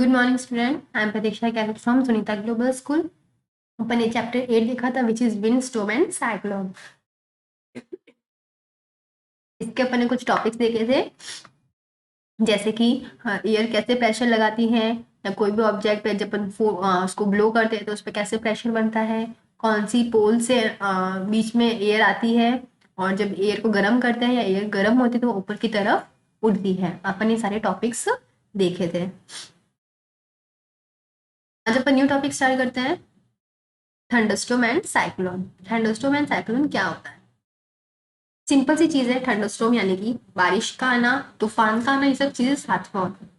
Good morning student, I am Pratiksha कैरेट from Sunita global school. अपन ने चैप्टर 8 देखा था which is wind storm and cyclone. इसके अपन ने कुछ टॉपिक्स देखे थे, जैसे कि एयर कैसे प्रेशर लगाती है, या कोई भी ऑब्जेक्ट पे जब अपन उसको ब्लो करते हैं तो उस पर कैसे प्रेशर बनता है, कौन सी पोल से बीच में एयर आती है, और जब एयर को गर्म करते हैं या एयर गर्म होती है तो वो ऊपर की तरफ उड़ती है। अपन ये सारे टॉपिक्स देखे थे। आज अपन न्यू टॉपिक स्टार्ट करते हैं, thunderstorm and cyclone. Thunderstorm and cyclone क्या होता है? सिंपल सी चीज है। थंडरस्टॉर्म यानी कि बारिश का आना, तूफान का आना, ये सब चीजें साथ में होती है।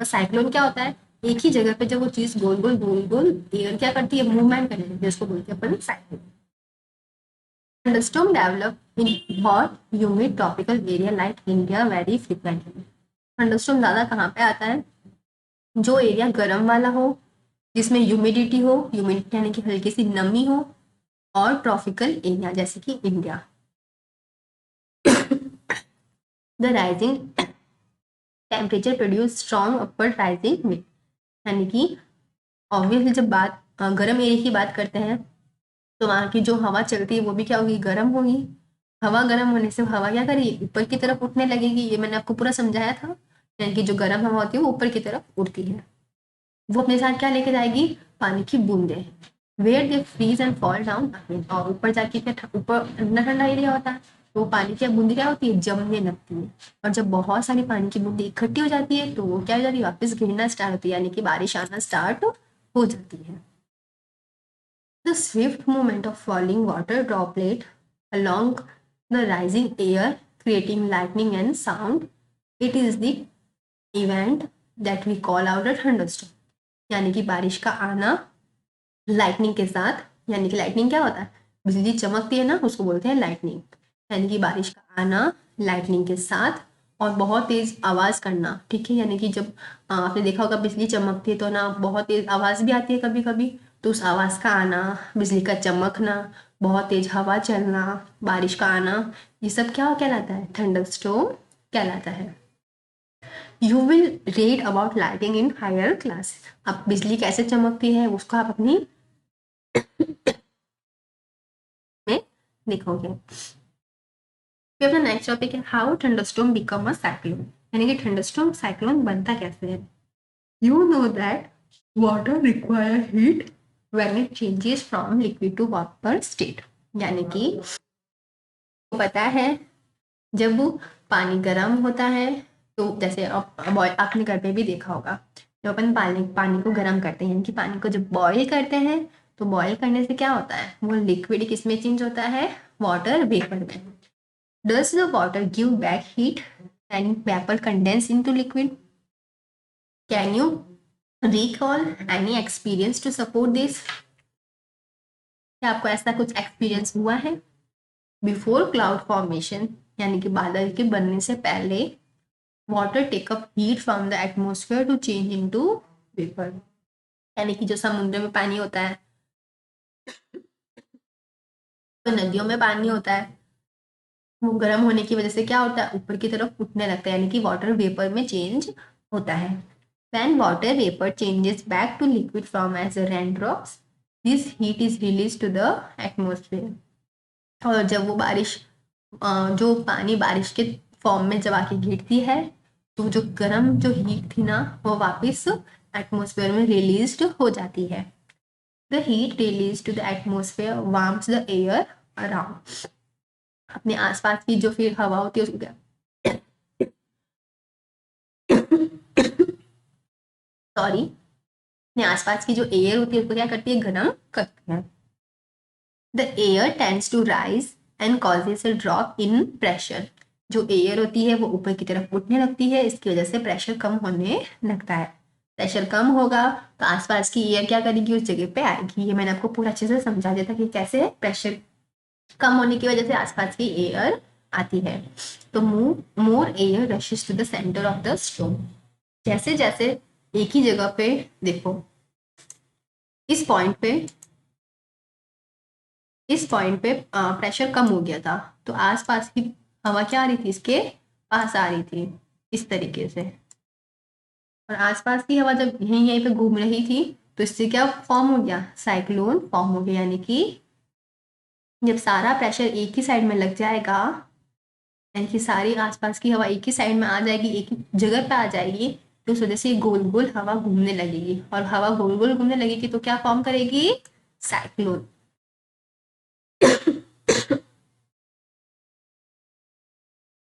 और साइक्लोन क्या होता है? एक ही जगह पे जब वो चीज गोल गोल गोल गोल एयर क्या करती है, मूवमेंट करने लगती है, उसको बोलते हैं अपन cyclone. Thunderstorm develop in hot humid tropical area like India very frequently. Thunderstorm ज्यादा कहाँ पे आता है? जो एरिया गर्म वाला हो, जिसमें ह्यूमिडिटी हो, ह्यूमिडिटी यानी कि हल्की सी नमी हो, और ट्रॉपिकल एरिया जैसे कि India. The rising temperature produce strong upward rising wind. यानी कि ऑब्वियसली जब बात गर्म एरिया की बात करते हैं तो वहाँ की जो हवा चलती है वो भी क्या होगी, गर्म होगी। हवा गर्म होने से हवा क्या करेगी, ऊपर की तरफ उठने लगेगी। ये मैंने आपको पूरा समझाया था। यानी कि जो गर्म हवा होती है वो ऊपर की तरफ उड़ती है। वो अपने साथ क्या लेके जाएगी? पानी की बूंदे। Where they freeze and fall down again. और ऊपर जाके फिर ऊपर ठंडा ठंडा एरिया होता है तो पानी की बूंदी क्या होती है, जमने लगती है। और जब बहुत सारी पानी की बूंदी इकट्ठी हो जाती है तो वो क्या हो जाती है, वापस गिरना स्टार्ट होती है, यानी कि बारिश आना स्टार्ट हो जाती है। The Swift movement of falling water droplet along the rising air creating lightning and sound, it is the event that we call out a thunderstorm। यानी कि बारिश का आना लाइटनिंग के साथ। यानी कि लाइटनिंग क्या होता है, बिजली चमकती है ना, उसको बोलते हैं लाइटनिंग। यानी कि बारिश का आना लाइटनिंग के साथ, और बहुत तेज आवाज करना। ठीक है, यानी कि जब आपने देखा होगा बिजली चमकती है तो ना बहुत तेज आवाज भी आती है कभी कभी, तो उस आवाज का आना, बिजली का चमकना, बहुत तेज हवा चलना, बारिश का आना, ये सब क्या कहलाता है, थंडरस्टॉर्म कहलाता है। You will read about lighting in higher class. अब बिजली कैसे चमकती है उसको आप अपनी में देखोगे। फिर अपना नेक्स्ट टॉपिक है how thunderstorm become a cyclone. यानी कि थंडरस्टॉर्म साइक्लोन बनता कैसे है। You know that water require heat when it changes from liquid to vapour state. यानी कि पता है जब पानी गर्म होता है तो जैसे आपने घर पे भी देखा होगा, जब अपन पानी पानी को गर्म करते हैं, यानी कि पानी को जब बॉईल करते हैं तो बॉईल करने से क्या होता है, वो लिक्विड किस में चेंज होता है, वाटर वेपर में। Does the water give back heat and vapour condense into liquid? Can you recall any experience to support this? क्या आपको ऐसा कुछ एक्सपीरियंस हुआ है? बिफोर क्लाउड फॉर्मेशन, यानी कि बादल के बनने से पहले, water take up heat from the atmosphere to change into vapour. यानी कि जो समुद्र में पानी होता है, तो नदियों में पानी होता है, वो गर्म होने की वजह से क्या होता है, ऊपर की तरफ उठने लगता है, यानी कि वाटर वेपर में चेंज होता है। When water vapor changes back to liquid form as a raindrops, this heat is released to the atmosphere। और जब वो बारिश जो पानी बारिश के फॉर्म में जब आके गिरती है तो जो गर्म जो हीट थी ना वो वापस एटमोसफेयर में रिलीज्ड हो जाती है। The heat release to the atmosphere warms the air around. अपने आसपास की जो फिर हवा होती है उसको क्या सॉरी अपने आसपास की जो एयर होती है उसको क्या करती है, गर्म करती है। The air tends to rise and causes a drop in pressure. जो एयर होती है वो ऊपर की तरफ उठने लगती है, इसकी वजह से प्रेशर कम होने लगता है। प्रेशर कम होगा तो आसपास की एयर क्या करेगी, उस जगह पे आएगी। ये मैंने आपको पूरा अच्छे से समझा दिया था कि कैसे प्रेशर कम होने की वजह से आसपास की एयर आती है। तो more air rushes to the centre of the stone. जैसे जैसे एक ही जगह पे देखो, इस पॉइंट पे इस पॉइंट पे प्रेशर कम हो गया था तो आसपास की हवा क्या आ रही थी, इसके पास आ रही थी, इस तरीके से। और आसपास की हवा जब यहीं यहीं पे घूम रही थी तो इससे क्या फॉर्म हो गया, साइक्लोन फॉर्म हो गया। यानी कि जब सारा प्रेशर एक ही साइड में लग जाएगा, यानी कि सारी आसपास की हवा एक ही साइड में आ जाएगी, एक ही जगह पे आ जाएगी, तो उस वजह से गोल गोल हवा घूमने लगेगी, और हवा गोल गोल घूमने लगेगी तो क्या फॉर्म करेगी, cyclone.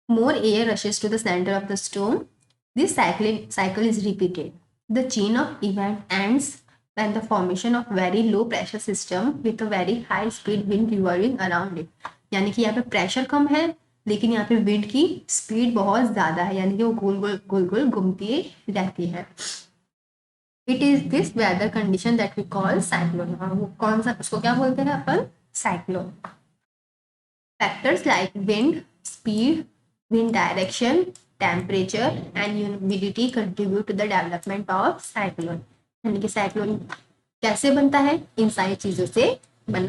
More air rushes to the center of the storm. This cycle is repeated. The chain of event ends when the formation of very low pressure system with a very high speed wind revolving around it. यानी कि यहाँ पे pressure कम है लेकिन यहाँ पे wind की speed बहुत ज्यादा है, यानी कि वो गोल गोल घूमती रहती है। It is this weather condition that we call cyclone. और वो कौन सा, उसको क्या बोलते हैं अपन, cyclone. Factors like wind speed, wind direction, temperature and humidity contribute to the development of cyclone। यानी कि साइक्लोन कैसे बनता है, इन सारी चीजों से बन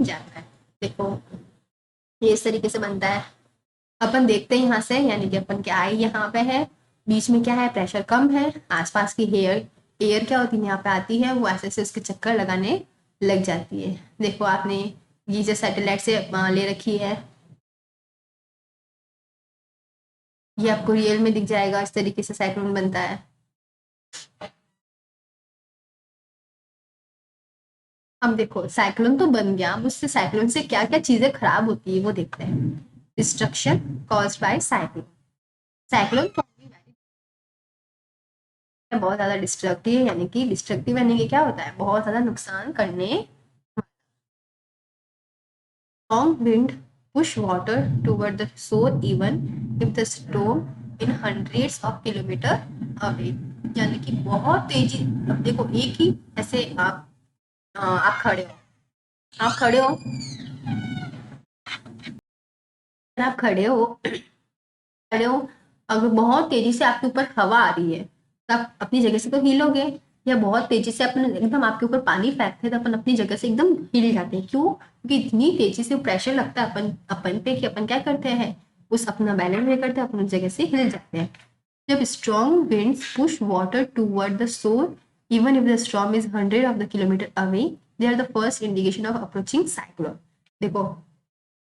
जाता है। देखो ये इस तरीके से बनता है, अपन देखते हैं यहाँ से, यानी कि अपन क्या आई यहाँ पे है, बीच में क्या है, प्रेशर कम है, आसपास की एयर क्या होती है यहाँ पे आती है, वो ऐसे ऐसे उसके चक्कर लगाने लग जाती है। देखो आपने ये जो सैटेलाइट से ले रखी है, ये आपको रियल में दिख जाएगा, इस तरीके से साइक्लोन बनता है। अब देखो साइक्लोन तो बन गया, अब उससे साइक्लोन से क्या क्या चीजें खराब होती है वो देखते हैं। Destruction caused by cyclone. Cyclone बहुत ज्यादा डिस्ट्रक्टिव है, यानी कि डिस्ट्रक्टिव यानी कि क्या होता है, बहुत ज्यादा नुकसान करने। Strong wind push water toward the shore even if the storm in hundreds of kilometer away। यानी कि बहुत तेजी, अब देखो एक ही ऐसे आप खड़े हो, आप खड़े हो, आप खड़े हो, खड़े हो, अगर बहुत तेजी से आपके ऊपर हवा आ रही है तो आप अपनी जगह से तो हिलोगे, या बहुत तेजी से अपन एकदम आपके ऊपर पानी फेंकते हैं तो अपन अपनी जगह से एकदम हिल जाते हैं। क्यों? क्योंकि इतनी तेजी से प्रेशर लगता है अपन अपन पे कि अपन क्या करते हैं, उस अपना बैलेंस नहीं करते, अपन उस जगह से हिल जाते हैं। जब strong winds push water toward the shore even if the storm is 100 of the kilometre away, they are the first indication of approaching cyclone. देखो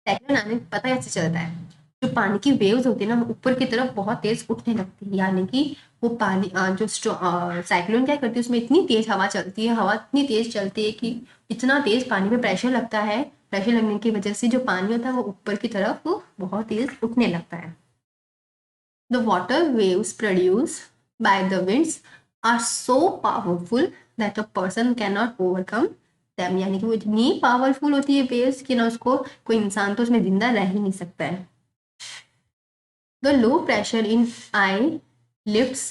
साइक्लोन आने पता कैसे चलता है, जो पानी की वेव्स होती है ना ऊपर की तरफ बहुत तेज उठने लगती है, यानी कि वो पानी जो साइक्लोन क्या करती है, उसमें इतनी तेज हवा चलती है, हवा इतनी तेज चलती है कि इतना तेज पानी में प्रेशर लगता है, प्रेशर लगने की वजह से जो पानी होता है वो ऊपर की तरफ बहुत तेज उठने लगता है। The water waves produce by the winds are so powerful that a person can not overcome them. यानी कि वो इतनी पावरफुल होती है वेव्स कि ना उसको कोई इंसान तो उसमें जिंदा रह ही नहीं सकता है। The low pressure in I lifts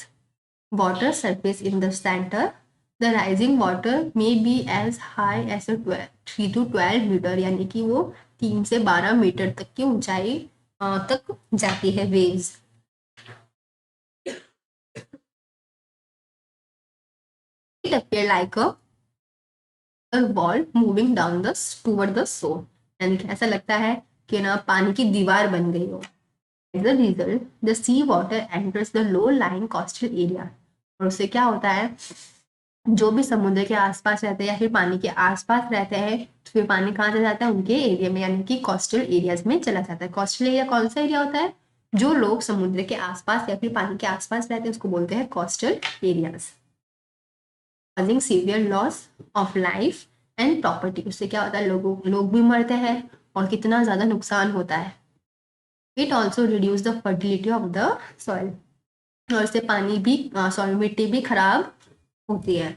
water surface in the center. The rising water may be as high as 3 to 12 metre, यानी कि वो 3 से 12 मीटर तक की ऊंचाई तक जाती है waves. It appear like a wall moving down the toward the shore। यानी कि ऐसा लगता है कि ना पानी की दीवार बन गई हो। As a result, the sea water enters the low-lying coastal area। और उससे क्या होता है, जो भी समुद्र के आसपास रहते हैं या फिर पानी के आसपास रहते हैं तो फिर पानी कहाँ चला जाता है, उनके एरिया में, यानी कि कोस्टल एरियाज में चला जाता है। कोस्टल एरिया कौन सा एरिया होता है, जो लोग समुद्र के आसपास या फिर पानी के आसपास रहते हैं उसको बोलते हैं coastal areas. causing severe loss of life and property। उससे क्या होता है, लोग भी मरते हैं और कितना ज्यादा नुकसान होता है। It also reduce the fertility of the soil. और इससे पानी भी सॉइल मिट्टी भी खराब होती है।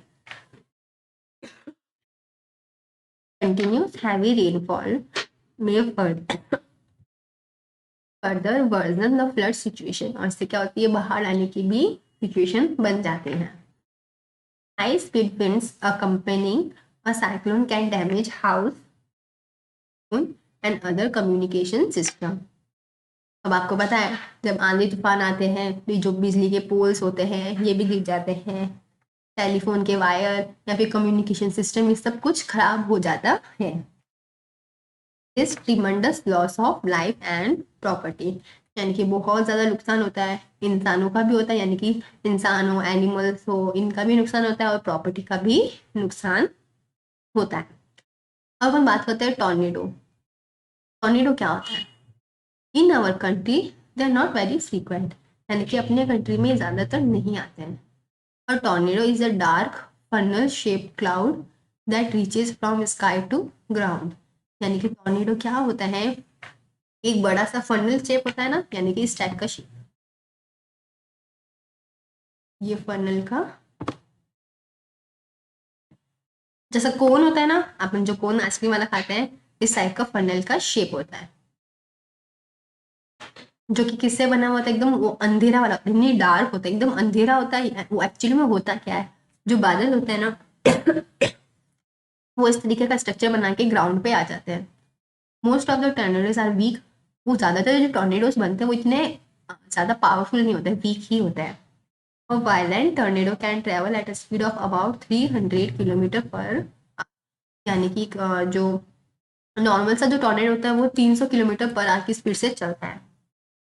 कंटिन्यूस हैवी रेनफॉल में further version the flood situation. और इससे क्या होती है, बाहर आने की भी सिचुएशन बन जाते हैं। High speed winds accompanying a cyclone can damage house and other communication system. अब आपको पता है जब आंधी तूफान आते हैं जो बिजली के पोल्स होते हैं ये भी गिर जाते हैं, टेलीफोन के वायर या फिर कम्युनिकेशन सिस्टम, ये सब कुछ खराब हो जाता है। This tremendous loss of life and property. यानी कि बहुत ज़्यादा नुकसान होता है, इंसानों का भी होता है, यानी कि इंसान हो, एनिमल्स हो, इनका भी नुकसान होता है और प्रॉपर्टी का भी नुकसान होता है। अब हम बात करते हैं टॉर्नेडो। टॉर्नेडो क्या होता है? In our country they are not very frequent, यानी कि अपने कंट्री में ज़्यादातर नहीं आते हैं। और tornado is a dark funnel shape cloud that reaches from sky to ground. यानी कि टॉर्नेडो क्या होता है? एक बड़ा सा फनल शेप होता है ना, यानी कि इस टाइप का शेप, ये फनल का जैसा कोन होता है ना, अपन जो कोन आइसक्रीम वाला खाते हैं, इस टाइप का फनल का शेप होता है, जो कि किससे बना हुआ होता है? एकदम वो अंधेरा वाला, इतनी डार्क होता है, एकदम अंधेरा होता है। वो एक्चुअली में होता क्या है, जो बादल होते हैं ना, वो इस तरीके का स्ट्रक्चर बना के ग्राउंड पे आ जाते हैं। Most of the tornadoes are weak. वो ज़्यादातर जो टॉर्नेडोज बनते हैं वो इतने ज़्यादा पावरफुल नहीं होते, वीक ही होते हैं। और violent tornado can travel at a speed of about 300 kilometre पर, यानी कि जो नॉर्मल सा जो टॉर्नेडो होता है वो 300 किलोमीटर पर आवर की स्पीड से चलता है।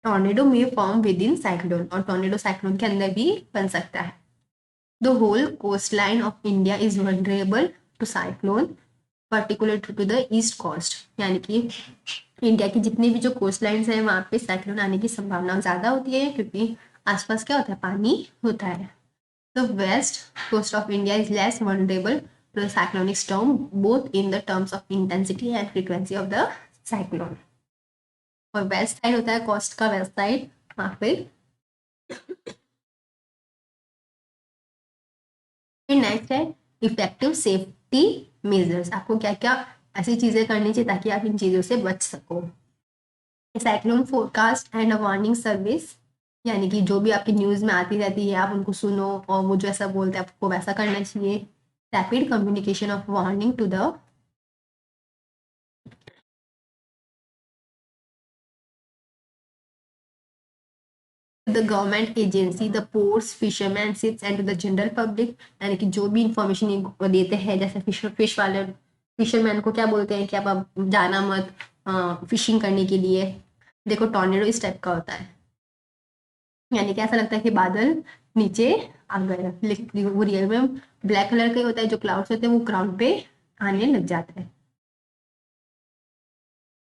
टॉर्नेडो में फॉर्म विद इन साइक्लोन, और टॉर्नेडो साइक्लोन के अंदर भी बन सकता है। The whole coast line of India is vulnerable to cyclone, particular to the east coast, यानी कि इंडिया की जितनी भी जो कोस्ट लाइन्स हैं वहाँ पे साइक्लोन आने की संभावना ज़्यादा होती है, क्योंकि आसपास क्या होता है? पानी होता है। The west coast of India is less vulnerable to the cyclonic storm, both in the terms of intensity and frequency of the cyclone. और वेस्ट साइड होता है, कोस्ट का वेस्ट साइड, वहाँ पे। फिर नेक्स्ट है इफेक्टिव सेफ्टी मेजर्स। आपको क्या क्या ऐसी चीज़ें करनी चाहिए ताकि आप इन चीज़ों से बच सको। Cyclone forecast and a warning service, यानी कि जो भी आपकी न्यूज़ में आती रहती है आप उनको सुनो और वो जो ऐसा बोलते हैं आपको वैसा करना चाहिए। Rapid communication of warning to the government agency, the ports, fisherman ships and to the general public, यानी कि जो भी इंफॉर्मेशन देते हैं, जैसे फिश वाले फिशरमैन को क्या बोलते हैं कि आप जाना मत फिशिंग करने के लिए। देखो टॉर्नेडो इस टाइप का होता है, यानी कि ऐसा लगता है कि बादल नीचे आ गए, लेकिन वो रियल में ब्लैक कलर का होता है। जो क्लाउड्स होते हैं वो ग्राउंड पे आने लग जाते हैं।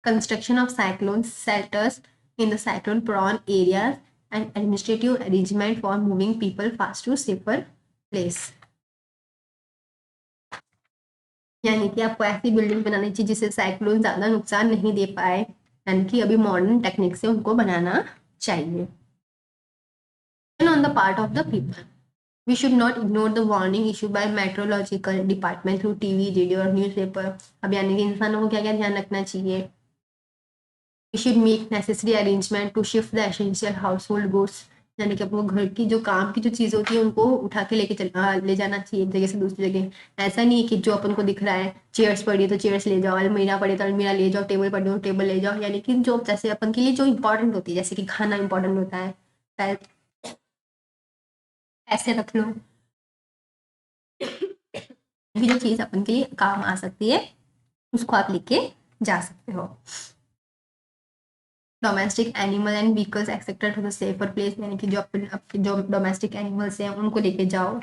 Construction of cyclone shelters in the cyclone prone areas and administrative arrangement for moving people fast to safer place, यानी कि आपको ऐसी बिल्डिंग बनानी चाहिए जिससे साइक्लोन ज़्यादा नुकसान नहीं दे पाए, यानी कि अभी मॉडर्न टेक्निक से उनको बनाना चाहिए। On the part of the people, we should not ignore the warning issued by meteorological department through TV, radio और newspaper। अब यानी कि इंसानों को क्या क्या ध्यान रखना चाहिए? We should make necessary arrangement to shift the essential household goods, यानी कि अपने घर की जो काम की जो चीज़ होती है उनको उठा के ले जाना चाहिए एक जगह से दूसरी जगह। ऐसा नहीं है कि जो अपन को दिख रहा है चेयर्स पड़ी है तो चेयर्स ले जाओ, अलमीरा पड़ी तो अलमीरा ले जाओ, टेबल पड़ी हो टेबल ले जाओ, यानी कि जो जैसे अपन के लिए जो इंपॉर्टेंट होती है, जैसे कि खाना इंपॉर्टेंट होता है, शायद ऐसे रख लो। भी जो चीज़ अपन के लिए काम आ सकती है उसको आप लेके जा सकते हो। Domestic animal and vehicles accepted to the safer place, यानी कि जो डोमेस्टिक एनिमल्स हैं उनको लेके जाओ।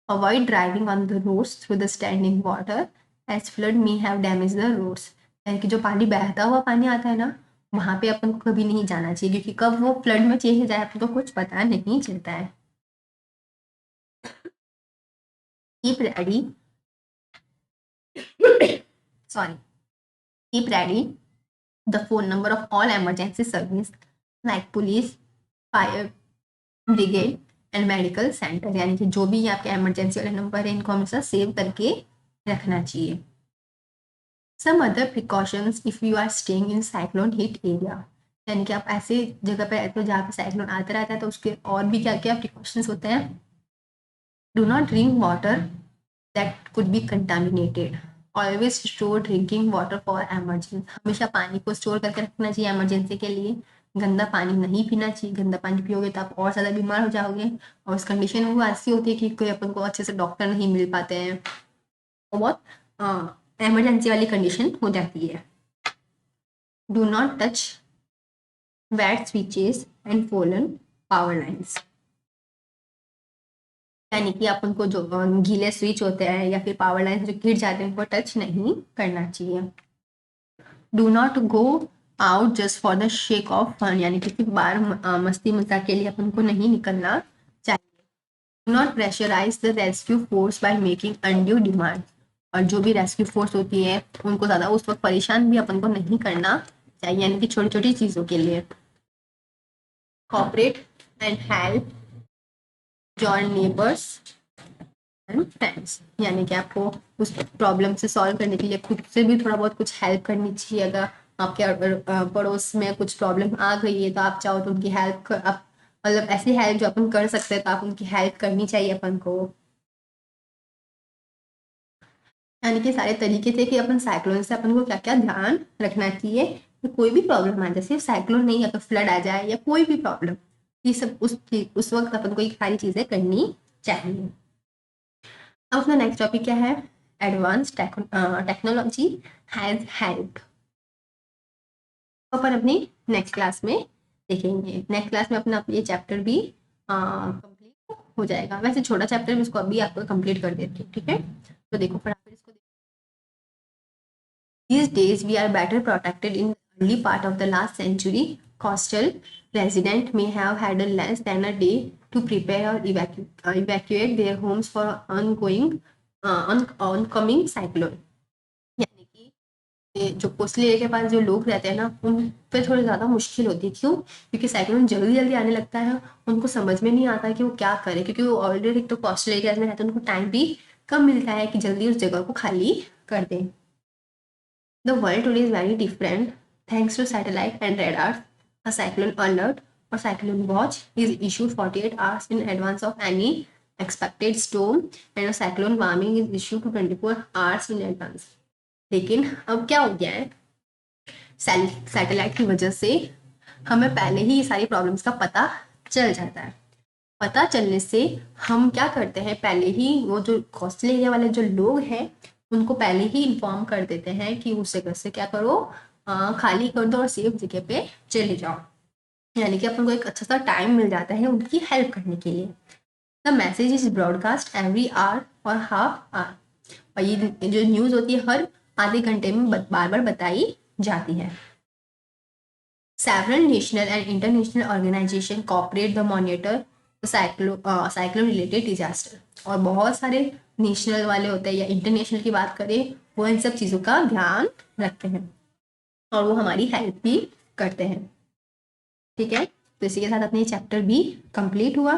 Avoid driving on the roads through the standing water as flood may have damage the roads, यानी कि जो पानी बहता हुआ पानी आता है ना, वहाँ पे अपन को कभी नहीं जाना चाहिए, क्योंकि कब वो फ्लड में चेंज हो जाए अपन को कुछ पता नहीं चलता है। Keep ready sorry keep ready the phone number of all emergency service like police, fire brigade and medical center, यानी कि जो भी आपके इमरजेंसी वाले नंबर है इनको हमेशा सेव करके रखना चाहिए। Some other precautions if you are staying in cyclone hit area, यानी कि आप ऐसे जगह पे रहते हो जहाँ पे साइक्लोन आता रहता है तो उसके और भी क्या क्या प्रिकॉशंस होते हैं। Do not drink water that could be contaminated, always store drinking water for emergency, हमेशा पानी को स्टोर करके रखना चाहिए इमरजेंसी के लिए। गंदा पानी नहीं पीना चाहिए, गंदा पानी पियोगे तो आप और ज़्यादा बीमार हो जाओगे, और उस कंडीशन में वो ऐसी होती है कि कोई अपन को अच्छे से डॉक्टर नहीं मिल पाते हैं, तो बहुत इमरजेंसी वाली कंडीशन हो जाती है। Do not touch wet switches and fallen power lines। यानी कि अपन को जो गीले स्विच होते हैं या फिर पावर लाइन जो गिर जाते हैं उनको टच नहीं करना चाहिए। Do not go out just for the sake of fun, यानी कि सिर्फ बार मस्ती मजाक के लिए अपन को नहीं निकलना चाहिए। Do not pressurise the rescue force by making undue demand, और जो भी रेस्क्यू फोर्स होती है उनको ज़्यादा उस वक्त परेशान भी अपन को नहीं करना चाहिए, यानी कि छोटी छोटी चीज़ों के लिए। Cooperate and help your neighbours and friends, यानी कि आपको उस प्रॉब्लम से सॉल्व करने के लिए खुद से भी थोड़ा बहुत कुछ हेल्प करनी चाहिए। अगर आपके पड़ोस में कुछ प्रॉब्लम आ गई है तो आप चाहो तो उनकी हेल्प आप मतलब ऐसी हेल्प जो अपन कर सकते हैं तो आप उनकी हेल्प करनी चाहिए अपन को। यानी कि सारे तरीके थे कि अपन साइक्लोन से अपन को क्या क्या ध्यान रखना चाहिए। तो कोई भी प्रॉब्लम आ जाए, सिर्फ साइक्लोन नहीं, अगर फ्लड आ जाए या कोई भी प्रॉब्लम, ये सब उस वक्त अपन को ये सारी चीज़ें करनी चाहिए। अब अपना नेक्स्ट टॉपिक क्या है, एडवांस टेक्नोलॉजी हैज हेल्प। अपन अपनी नेक्स्ट क्लास में देखेंगे। नेक्स्ट क्लास में अपना ये चैप्टर भी कंप्लीट हो जाएगा। वैसे छोटा चैप्टर भी इसको अभी आपको कंप्लीट कर देती हूँ, ठीक है। तो देखो फटाफट इसको। These days we are better protected in the early part of the last century. Coastal residents may have had less than a day to prepare or evacuate their homes for oncoming cyclone। यानी कि जो coastal area के पास जो लोग रहते हैं ना, उन पे थोड़ी ज़्यादा मुश्किल होती है। क्यों? क्योंकि साइक्लोन जल्दी जल्दी आने लगता है, उनको समझ में नहीं आता कि वो क्या करें, क्योंकि वो ऑलरेडी तो कोस्टल एरिया में रहते हैं, उनको टाइम भी कम मिलता है कि जल्दी उस जगह को खाली कर दें। The world today is very different thanks to satellite and radar. A cyclone alert or cyclone watch is issued 48 hours in advance of any expected storm, and a cyclone warning is issued to 24 hours in advance। लेकिन अब क्या हो गया है, satellite की वजह से हमें पहले ही ये सारी प्रॉब्लम्स का पता चल जाता है। पता चलने से हम क्या करते हैं, पहले ही वो जो कोस्टल एरिया वाले जो लोग हैं उनको पहले ही इन्फॉर्म कर देते हैं कि उस जगह से क्या करो, खाली कर दो और सेफ जगह पे चले जाओ। यानी कि अपन को एक अच्छा सा टाइम मिल जाता है उनकी हेल्प करने के लिए। The message is broadcast every hour और हाफ आवर, और ये जो न्यूज़ होती है हर आधे घंटे में बार बार बताई जाती है। Several national and international organizations cooperate the monitor cyclone related disaster, और बहुत सारे नेशनल वाले होते हैं या इंटरनेशनल की बात करें, वो इन सब चीज़ों का ध्यान रखते हैं और वो हमारी हेल्प भी करते हैं, ठीक है। तो इसी के साथ अपने चैप्टर भी कंप्लीट हुआ।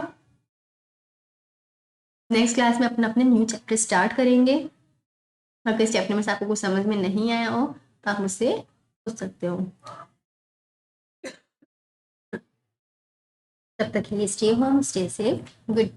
नेक्स्ट क्लास में अपने न्यू चैप्टर स्टार्ट करेंगे। अगर इस चैप्टर में से आपको कुछ समझ में नहीं आया हो तो आप मुझसे पूछ सकते हो। तब तक के लिए stay home, stay safe, good.